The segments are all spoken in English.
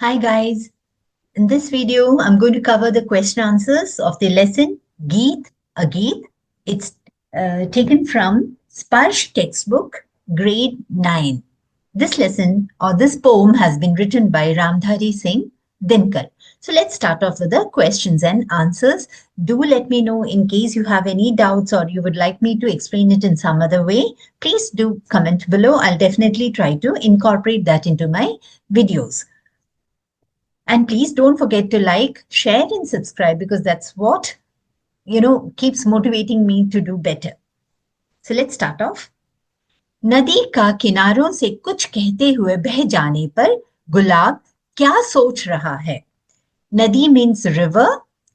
Hi guys, in this video I'm going to cover the question answers of the lesson Geet, a Geet. It's taken from Sparsh textbook grade 9. This lesson or this poem has been written by Ramdhari Singh Dinkar. So let's start off with the questions and answers. Do let me know in case you have any doubts or you would like me to explain it in some other way. Please do comment below. I'll definitely try to incorporate that into my videos. And please don't forget to like, share, and subscribe because that's what, keeps motivating me to do better. So let's start off. नदी का किनारों से कुछ कहते हुए बह जाने पर गुलाब क्या सोच रहा है? नदी means river,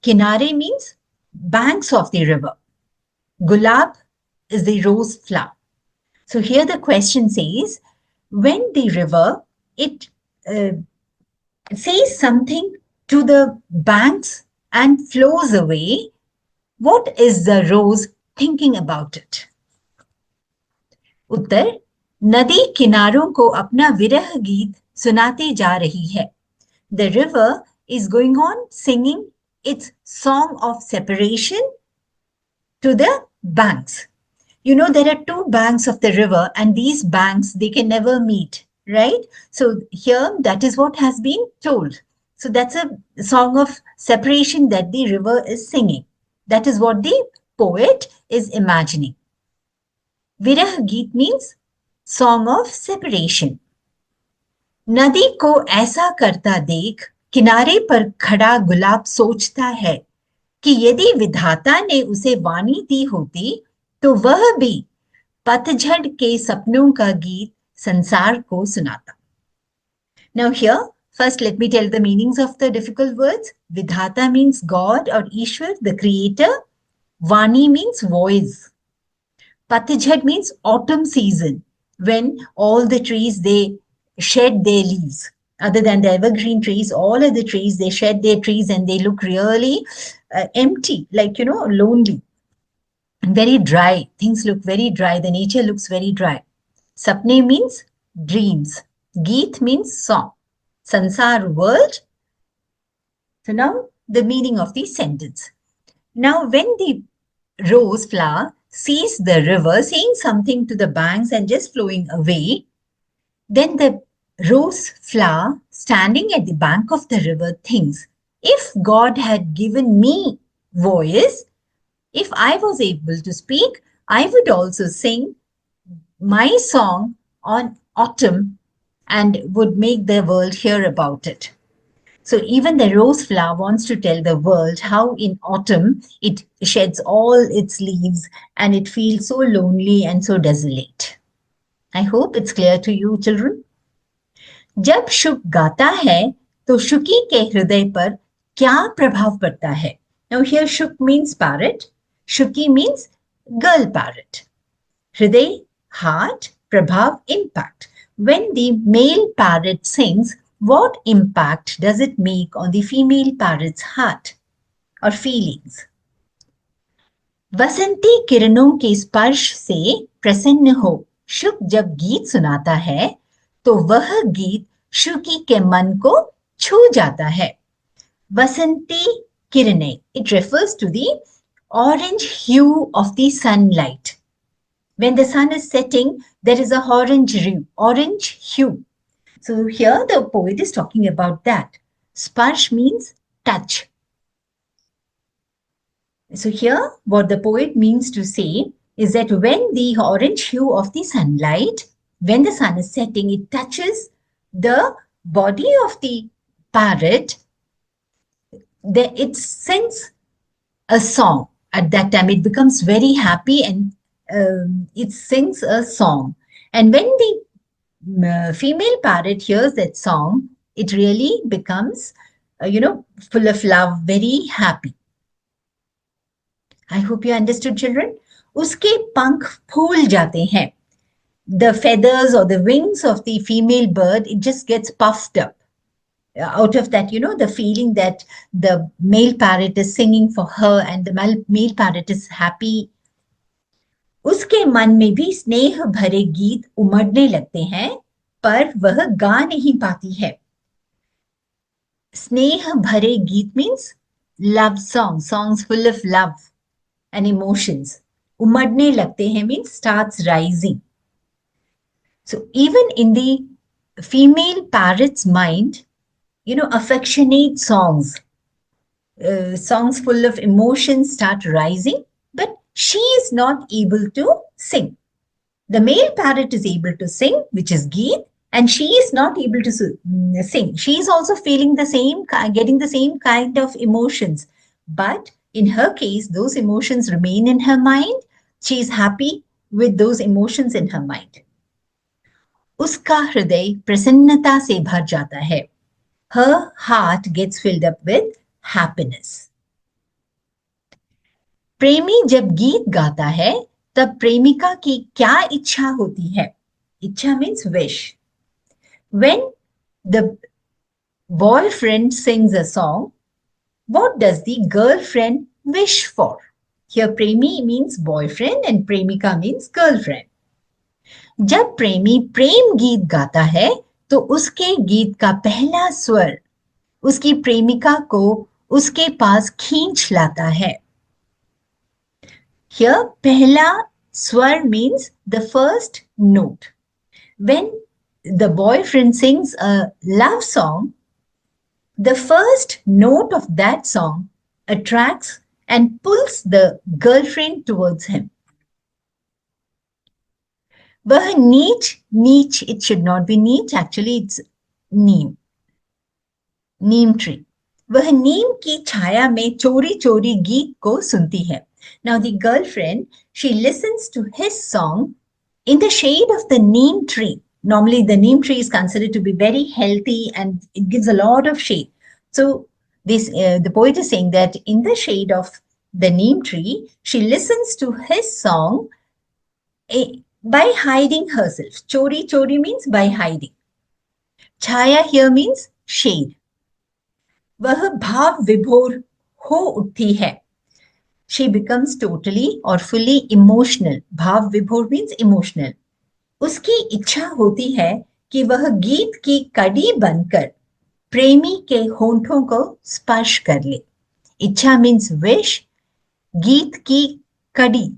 किनारे means banks of the river. Gulab is the rose flower. So here the question says, when the river, it says something to the banks and flows away, what is the rose thinking about it? उत्तर, नदी किनारों को अपना विरह गीत सुनाते जा रही है. The river is going on singing its song of separation to the banks. You know, there are two banks of the river and these banks, they can never meet, right? So here, that is what has been told. So that's a song of separation that the river is singing. That is what the poet is imagining. Virah Geet means song of separation. नदी को ऐसा करता देख किनारे पर खड़ा गुलाब सोचता है कि यदि विधाता ने उसे वाणी दी होती तो वह भी पतझड़ के सपनों का गीत संसार को सुनाता. Now here, first let me tell the meanings of the difficult words. Vidhata means God or Ishwar, the creator. Vani means voice. Patijhad means autumn season, when all the trees, they shed their leaves. Other than the evergreen trees, all of the trees, they shed their trees and they look really empty, like, lonely. Very dry. Things look very dry. The nature looks very dry. Sapne means dreams. Geet means song. Sansar, world. So now the meaning of the sentence. Now when the rose flower sees the river saying something to the banks and just flowing away, then the rose flower standing at the bank of the river thinks, if God had given me voice, if I was able to speak, I would also sing my song on autumn and would make the world hear about it. So even the rose flower wants to tell the world how in autumn it sheds all its leaves and it feels so lonely and so desolate. I hope it's clear to you, children. जब शुक गाता है तो शुकी के हृदय पर क्या प्रभाव पड़ता है? Now here shuk means parrot. Shuki means girl parrot. Hriday, heart, prabhav, impact. When the male parrot sings, what impact does it make on the female parrot's heart or feelings? वसंती किरणों के स्पर्श से प्रसन्न हो शुक जब गीत सुनाता है तो वह गीत शुकी के मन को छू जाता है. वसंती किरणें, it refers to the orange hue of the sunlight. When the sun is setting, there is a orange hue. So here the poet is talking about that. Sparsh means touch. So here what the poet means to say is that when the orange hue of the sunlight, when the sun is setting, it touches the body of the parrot, it sings a song. At that time, it becomes very happy and it sings a song. And when the female parrot hears that song, it really becomes, full of love, very happy. I hope you understood, children. Uske pank phool jate hain. The feathers or the wings of the female bird, it just gets puffed up. Out of that, the feeling that the male parrot is singing for her and the male parrot is happy. उसके मन में भी स्नेह भरे गीत उमड़ने लगते हैं, पर वह गा नहीं पाती है. स्नेह भरे गीत means love songs, songs full of love and emotions. उमड़ने लगते हैं means starts rising. So even in the female parrot's mind, affectionate songs, songs full of emotions start rising, but she is not able to sing. The male parrot is able to sing, which is Geet, and she is not able to sing. She is also feeling the same, getting the same kind of emotions. But in her case, those emotions remain in her mind. She is happy with those emotions in her mind. उसका हृदय प्रसन्नता से भर जाता है. Her heart gets filled up with happiness. प्रेमी जब गीत गाता है तब प्रेमिका की क्या इच्छा होती है? इच्छा means wish. When the boyfriend sings a song, what does the girlfriend wish for? Here premi means boyfriend and premika means girlfriend. जब प्रेमी प्रेम गीत गाता है तो उसके गीत का पहला स्वर उसकी प्रेमिका को उसके पास खींच लाता है. Here पहला स्वर means the first note. When the boyfriend sings a love song, the first note of that song attracts and pulls the girlfriend towards him. वह नीच, it should not be नीच, actually it's नीम ट्री. वह नीम की छाया में चोरी चोरी गीत को सुनती है. Now the girlfriend, she listens to his song in the shade of the neem tree. Normally the neem tree is considered to be very healthy and it gives a lot of shade. So the poet is saying that in the shade of the neem tree, she listens to his song by hiding herself. Chori chori means by hiding. Chaya here means shade. वह भाव विभोर हो उठती है. She becomes totally or fully emotional. भाव विभोर means emotional. उसकी इच्छा होती है कि वह गीत की कड़ी बनकर प्रेमी के होंठों को स्पर्श कर ले. इच्छा means wish. गीत की कड़ी,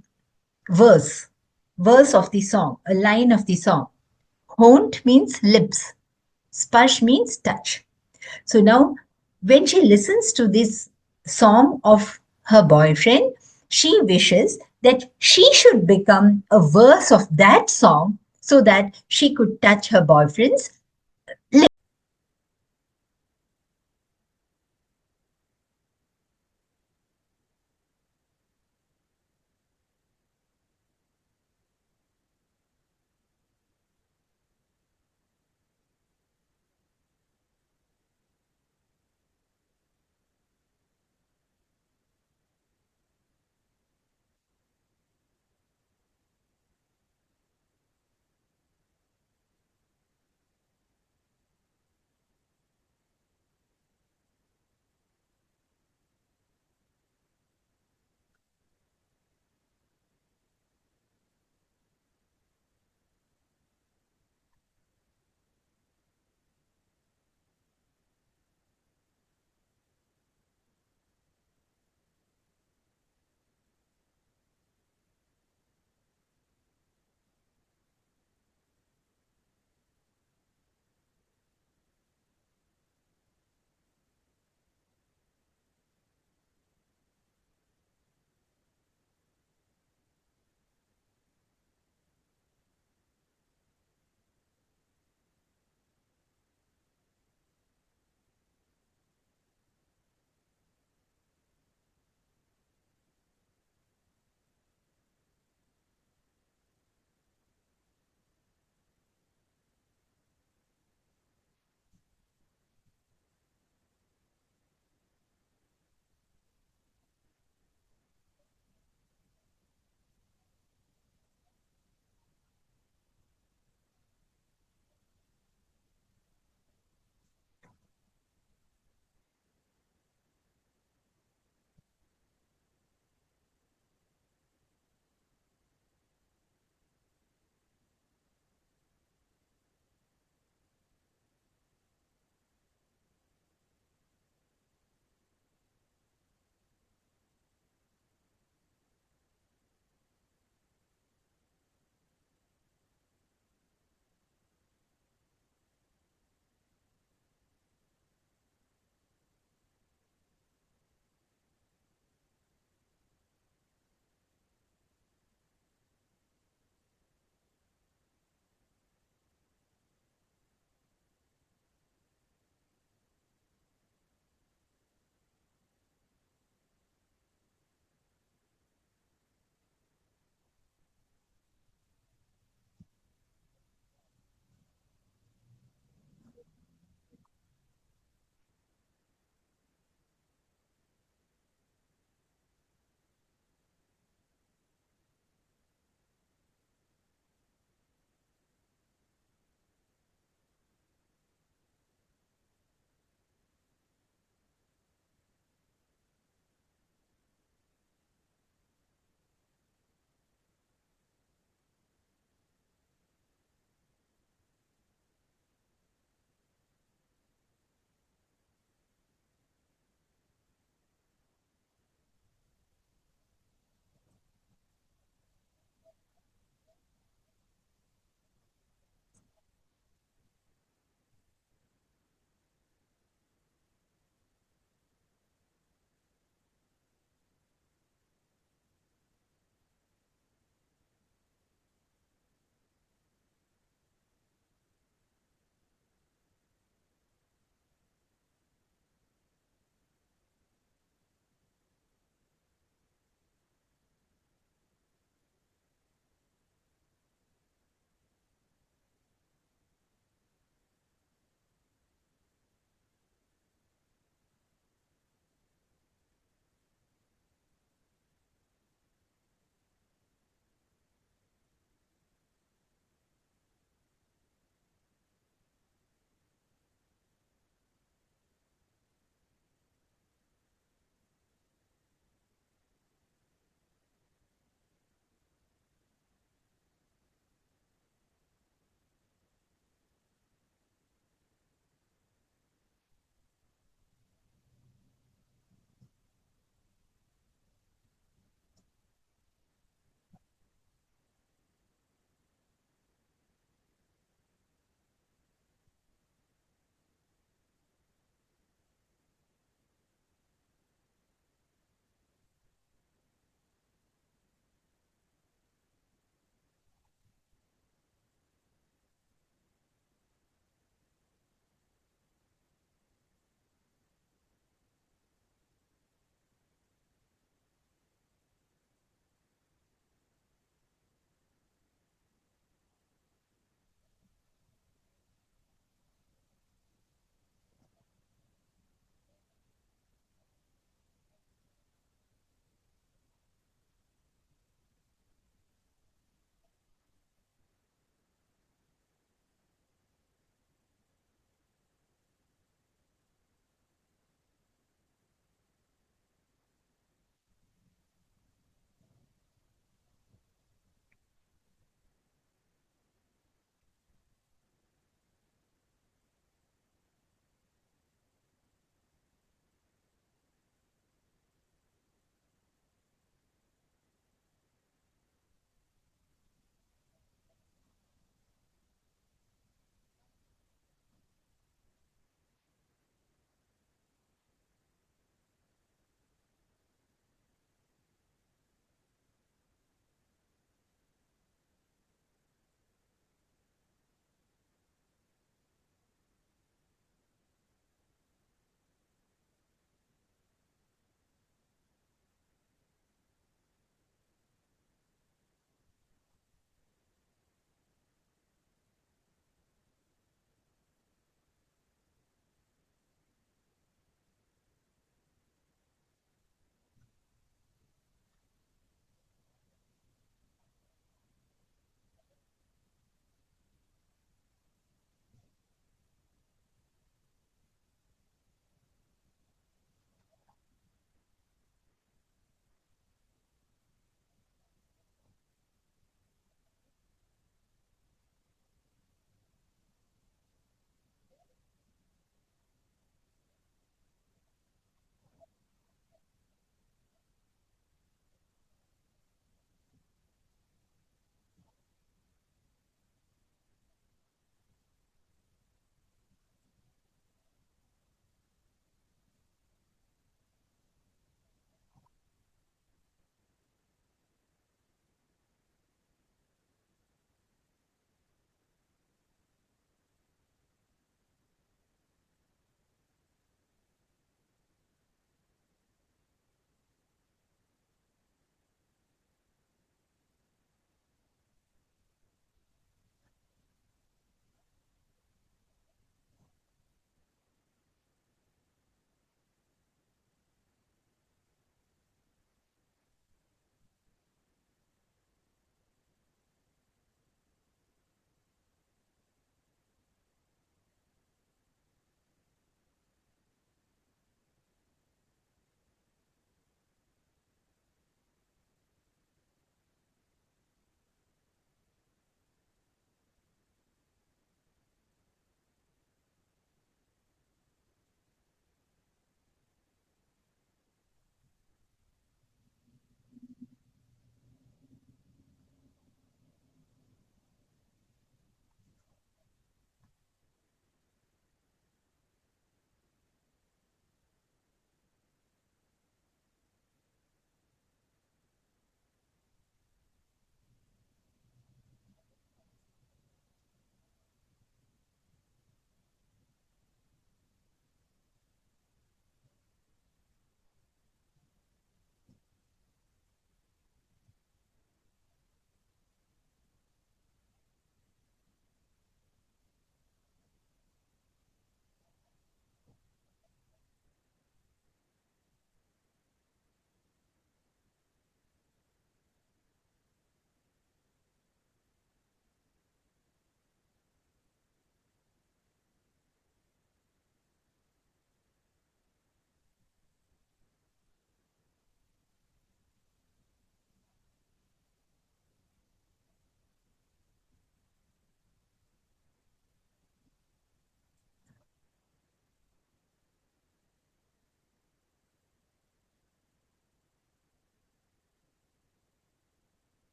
verse of the song, a line of the song. Haunt means lips. Sparsh means touch. So now, when she listens to this song of her boyfriend, she wishes that she should become a verse of that song so that she could touch her boyfriend's lips.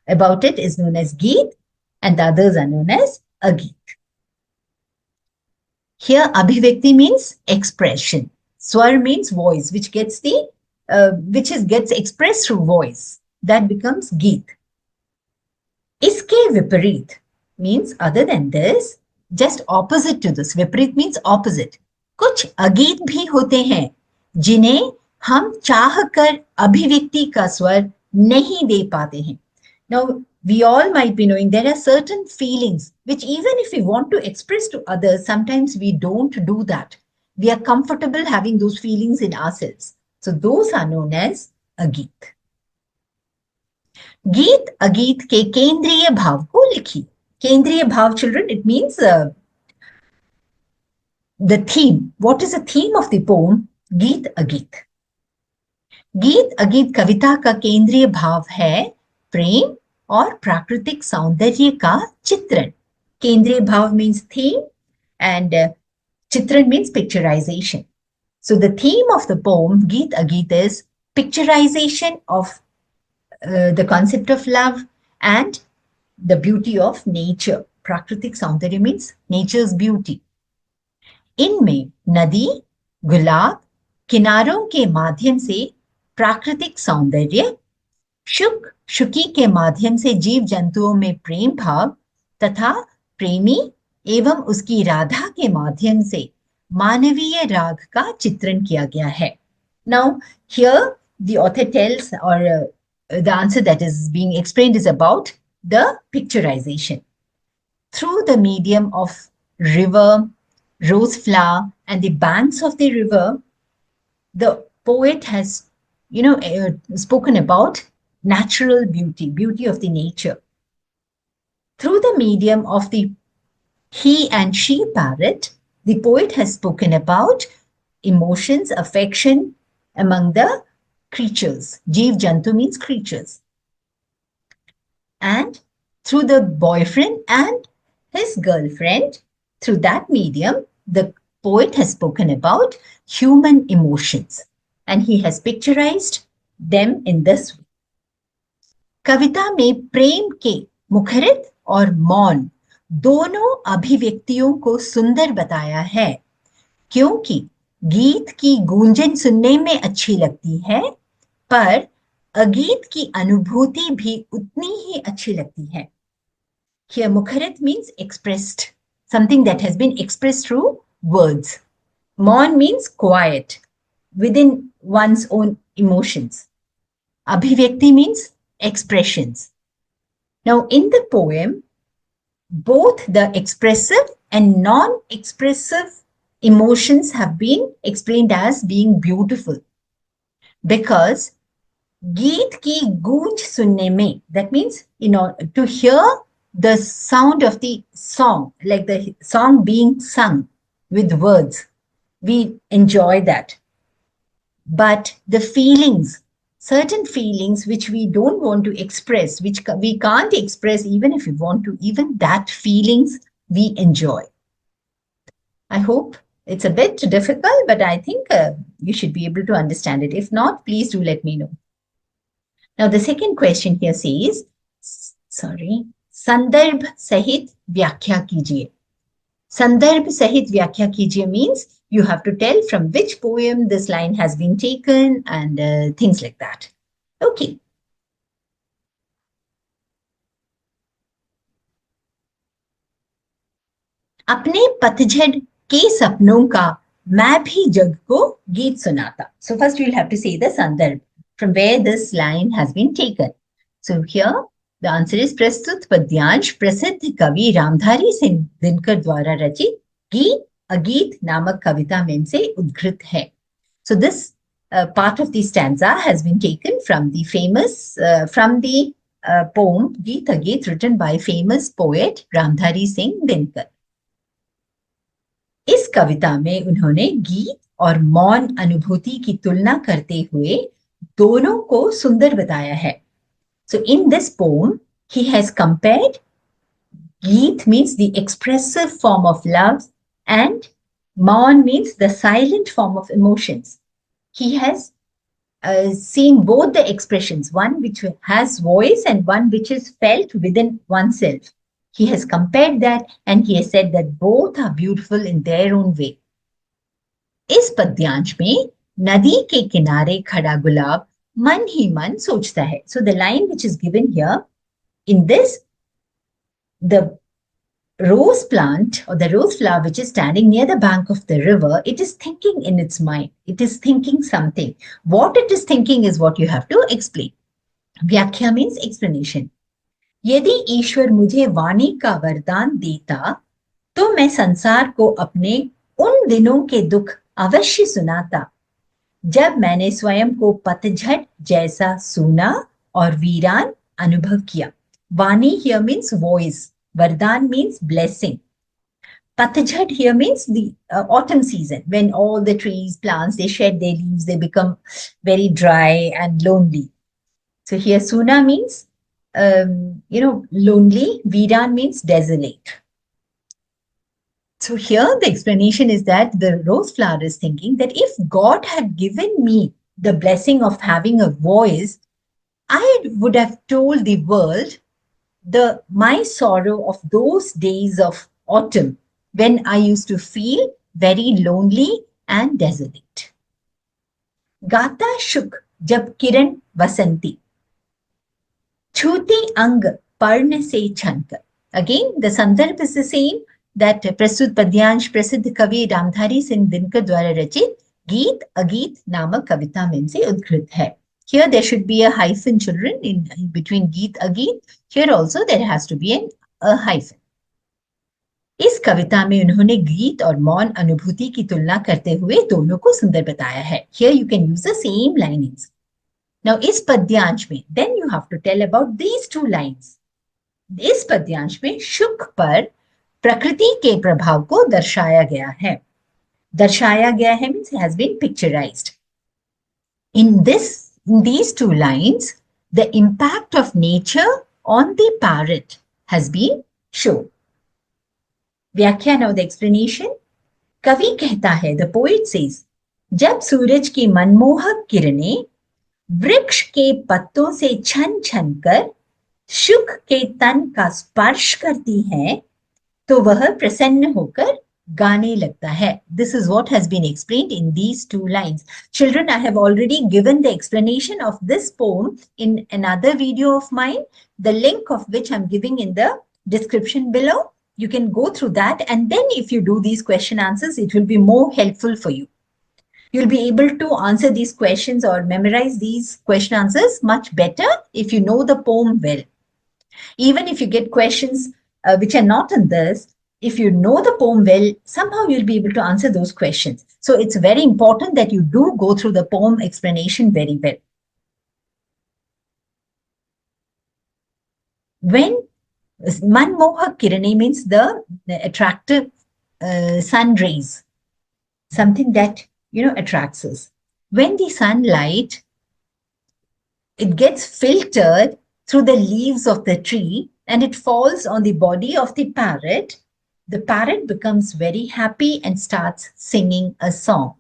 about it is known as Geet, and the others are known as Ageet. Here, Abhivyakti means expression. Swar means voice, which gets gets expressed through voice. That becomes Geet. Iske vipareet means other than this, just opposite to this. Vipareet means opposite. कुछ अगीत भी होते हैं जिन्हें हम चाहकर अभिव्यक्ति का स्वर नहीं दे पाते हैं. Now, we all might be knowing there are certain feelings which even if we want to express to others, sometimes we don't do that. We are comfortable having those feelings in ourselves. So those are known as ageet. गीत अगीत के केंद्रीय भाव को लिखिए. केंद्रीय भाव, children, it means the theme. What is the theme of the poem गीत अगीत? गीत अगीत कविता का केंद्रीय भाव है प्रेम और प्राकृतिक सौंदर्य का चित्रण. केंद्रीय भाव means theme and चित्रण means picturization. So the theme of the poem Geet Ageet is picturization of the concept of love and the beauty of nature. Prakritik Saundarya means nature's beauty. इनमें नदी, गुलाब, किनारों के माध्यम से प्राकृतिक सौंदर्य, शुक, शुकी के माध्यम से जीव जंतुओं में प्रेम भाव तथा प्रेमी एवं उसकी राधा के माध्यम से मानवीय राग का चित्रण किया गया है. Now, here the author tells, or the answer that is being explained is about the picturization. Through the medium of river, rose flower, and the banks of the river, the poet has, spoken about natural beauty, beauty of the nature. Through the medium of the he and she parrot, the poet has spoken about emotions, affection among the creatures. Jeev Jantu means creatures. And through the boyfriend and his girlfriend, through that medium, the poet has spoken about human emotions. And he has picturized them in this way. कविता में प्रेम के मुखरित और मौन दोनों अभिव्यक्तियों को सुंदर बताया है, क्योंकि गीत की गूंजन सुनने में अच्छी लगती है, पर अगीत की अनुभूति भी उतनी ही अच्छी लगती है. Here, mukharit means expressed, something that has been expressed through words. Maun means quiet, within one's own emotions. Abhivyakti means expressions. Now, in the poem, both the expressive and non-expressive emotions have been explained as being beautiful. Because गीत की गूंज सुनने में, that means, to hear the sound of the song, like the song being sung with words, we enjoy that. But the feelings, certain feelings which we don't want to express, which we can't express even if we want to, even that feelings we enjoy. I hope it's a bit difficult, but I think you should be able to understand it. If not, please do let me know. Now, the second question here says, संदर्भ सहित व्याख्या कीजिए. संदर्भ सहित व्याख्या कीजिए means you have to tell from which poem this line has been taken and things like that. Okay. अपने पतझड़ के सपनों का मैं भी जग को गीत सुनाता. So first we'll have to say the संदर्भ, from where this line has been taken. So here the answer is प्रस्तुत पद्यांश प्रसिद्ध कवि रामधारी सिंह दिनकर द्वारा रचित गीत अगीत नामक कविता में से उद्धृत है. So this part of the stanza has been taken from the famous poem Geet Ageet written by famous poet Ramdhari Singh Dinkar. इस कविता में उन्होंने गीत और मौन अनुभूति की तुलना करते हुए दोनों को सुंदर बताया है. So in this poem, he has compared Geet means the expressive form of love and Maun means the silent form of emotions. He has seen both the expressions, one which has voice and one which is felt within oneself. He has compared that and he has said that both are beautiful in their own way. इस पद्यांश में नदी के किनारे खड़ा गुलाब मन ही मन सोचता है. So the line which is given here, in this, the rose plant or the rose flower which is standing near the bank of the river, it is thinking in its mind. It is thinking something. What it is thinking is what you have to explain. व्याख्या means explanation. यदि ईश्वर मुझे वाणी का वरदान देता तो मैं संसार को अपने उन दिनों के दुख अवश्य सुनाता जब मैंने स्वयं को पतझड़ जैसा सूना और वीरान अनुभव किया. वाणी here means voice. Vardhan means blessing. Patjhad here means the autumn season, when all the trees, plants, they shed their leaves, they become very dry and lonely. So here Suna means, lonely. Viran means desolate. So here the explanation is that the rose flower is thinking that if God had given me the blessing of having a voice, I would have told the world my sorrow of those days of autumn when I used to feel very lonely and desolate. गाता शुक जब किरण वसंती छूती अंग पर्ण से छनकर. Again, the sandarbh is the same, that प्रस्तुत पद्यांश प्रसिद्ध कवि रामधारी सिंह दिनकर द्वारा रचित गीत अगीत नामक कविता में से उद्धृत है. Here there should be a hyphen, children, in between Geet Ageet. Here also there has to be a hyphen. इस कविता में उन्होंने गीत और मौन अनुभूति की तुलना करते हुए दोनों को सुंदर बताया है. Here you can use the same linings. Now इस पद्यांश में then you have to tell about these two lines. इस पद्यांश में शुक पर प्रकृति के प्रभाव को दर्शाया गया है. दर्शाया गया है means has been picturized. In these two lines, the impact of nature on the parrot has been shown. व्याख्या, now the explanation. कवि कहता है, the poet says, जब सूरज की मनमोहक किरणें वृक्ष के पत्तों से छन छन कर शुक के तन का स्पर्श करती हैं, तो वह प्रसन्न होकर गाने लगता है. This is what has been explained in these two lines. Children, I have already given the explanation of this poem in another video of mine, the link of which I'm giving in the description below. You can go through that, and then if you do these question answers, it will be more helpful for you. You'll be able to answer these questions or memorize these question answers much better if you know the poem well. Even if you get questions which are not in this, if you know the poem well, somehow you'll be able to answer those questions. So it's very important that you do go through the poem explanation very well. When Manmohak Kirane means the attractive sun rays, something that, attracts us. When the sunlight, it gets filtered through the leaves of the tree and it falls on the body of the parrot becomes very happy and starts singing a song.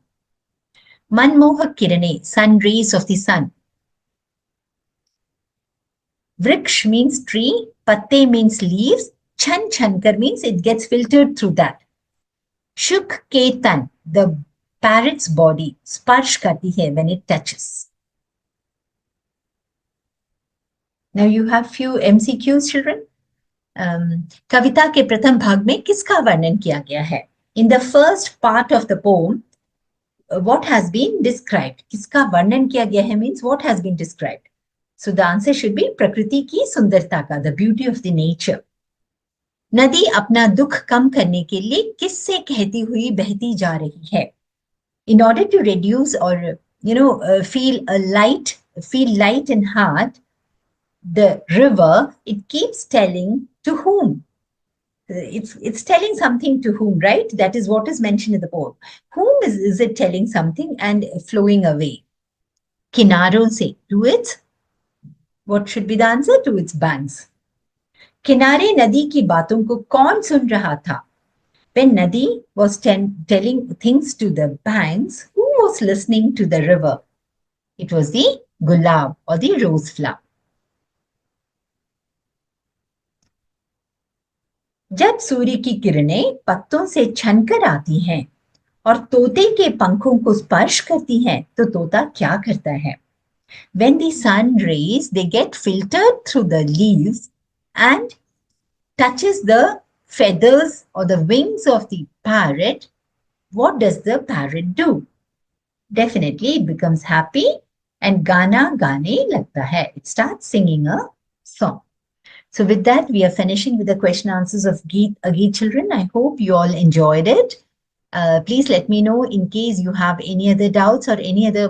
Manmohak Kirane, sun rays of the sun. Vraksh means tree, patte means leaves, chan chankar means it gets filtered through that. Shuk ke tan, the parrot's body, sparsh karti hai when it touches. Now you have few MCQs, children. कविता के प्रथम भाग में किसका वर्णन किया गया है? In the first part of the poem, what has been described? किसका वर्णन किया गया है means what has been described. So the answer should be प्रकृति की सुंदरता का, the beauty of the nature. नदी अपना दुख कम करने के लिए किससे कहती हुई बहती जा रही है? In order to reduce or feel light in heart, the river, it keeps telling to whom? It's telling something to whom, right? That is what is mentioned in the poem. Whom is it telling something and flowing away? Kinaron se, to its, what should be the answer? To its banks. Kinare nadi ki baaton ko kaun sun raha tha? When Nadi was telling things to the banks, who was listening to the river? It was the gulab or the rose flower. जब सूर्य की किरणें पत्तों से छनकर आती हैं और तोते के पंखों को स्पर्श करती हैं, तो तोता क्या करता है? When the sun rays, they get filtered through the leaves and touches the feathers or the wings of the parrot. What does the parrot do? Definitely it becomes happy and gana gaane lagta hai. It starts singing a song. So with that, we are finishing with the question answers of Geet children. I hope you all enjoyed it. Please let me know in case you have any other doubts or any other